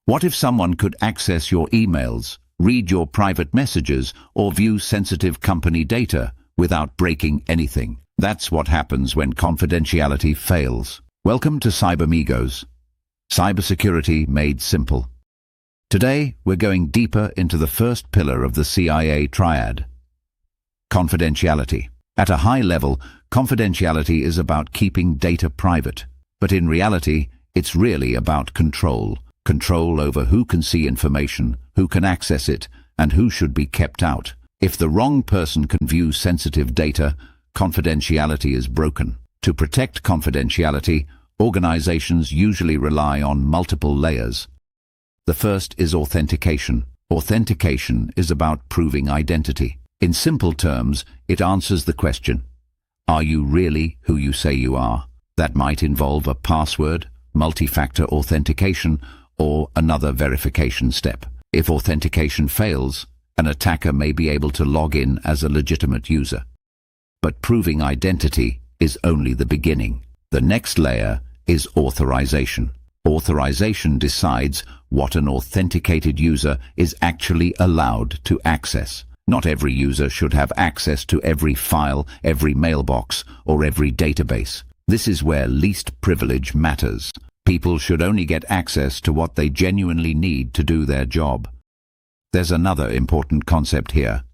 What if someone could access your emails, read your private messages, or view sensitive company data without breaking anything? That's what happens when confidentiality fails. Welcome to CyberMigos, cybersecurity made simple. Today, we're going deeper into the first pillar of the CIA triad: confidentiality. At a high level, confidentiality is about keeping data private, but in reality, it's really about control. Control over who can see information, who can access it, and who should be kept out. If the wrong person can view sensitive data, confidentiality is broken. To protect confidentiality, organizations usually rely on multiple layers. The first is authentication. Authentication is about proving identity. In simple terms, it answers the question, are you really who you say you are? That might involve a password, multi-factor authentication, or another verification step. If authentication fails, an attacker may be able to log in as a legitimate user. But proving identity is only the beginning. The next layer is authorization. Authorization decides what an authenticated user is actually allowed to access. Not every user should have access to every file, every mailbox, or every database. This is where least privilege matters. People should only get access to what they genuinely need to do their job. There's another important concept here: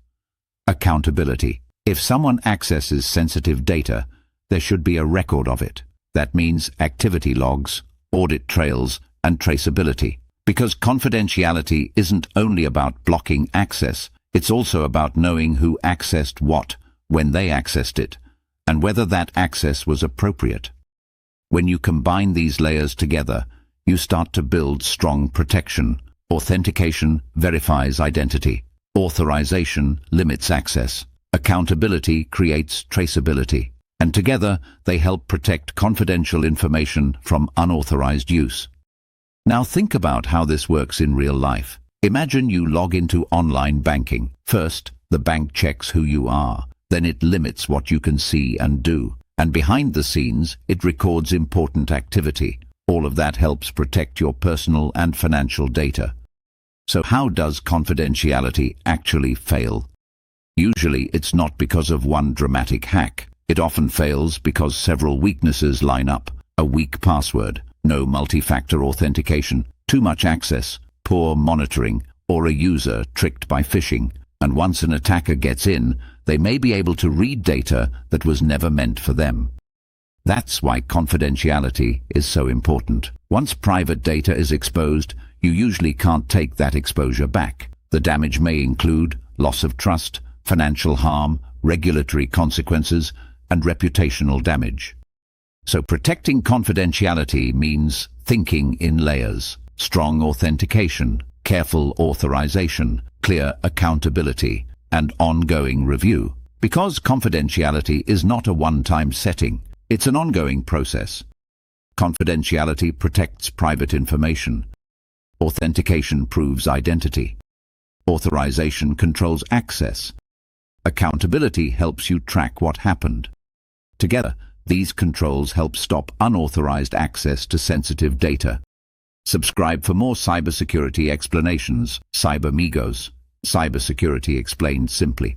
accountability. If someone accesses sensitive data, there should be a record of it. That means activity logs, audit trails, and traceability. Because confidentiality isn't only about blocking access, it's also about knowing who accessed what, when they accessed it, and whether that access was appropriate. When you combine these layers together, you start to build strong protection. Authentication verifies identity. Authorization limits access. Accountability creates traceability. And together, they help protect confidential information from unauthorized use. Now think about how this works in real life. Imagine you log into online banking. First, the bank checks who you are. Then it limits what you can see and do. And behind the scenes, it records important activity. All of that helps protect your personal and financial data. So how does confidentiality actually fail? Usually, it's not because of one dramatic hack. It often fails because several weaknesses line up: a weak password, no multi-factor authentication, too much access, poor monitoring, or a user tricked by phishing. And once an attacker gets in, they may be able to read data that was never meant for them. That's why confidentiality is so important. Once private data is exposed, you usually can't take that exposure back. The damage may include loss of trust, financial harm, regulatory consequences, and reputational damage. So protecting confidentiality means thinking in layers: strong authentication, careful authorization, clear accountability, and ongoing review. Because confidentiality is not a one-time setting, it's an ongoing process. Confidentiality protects private information. Authentication proves identity. Authorization controls access. Accountability helps you track what happened. Together, these controls help stop unauthorized access to sensitive data. Subscribe for more cybersecurity explanations. CyberMigos, cybersecurity explained simply.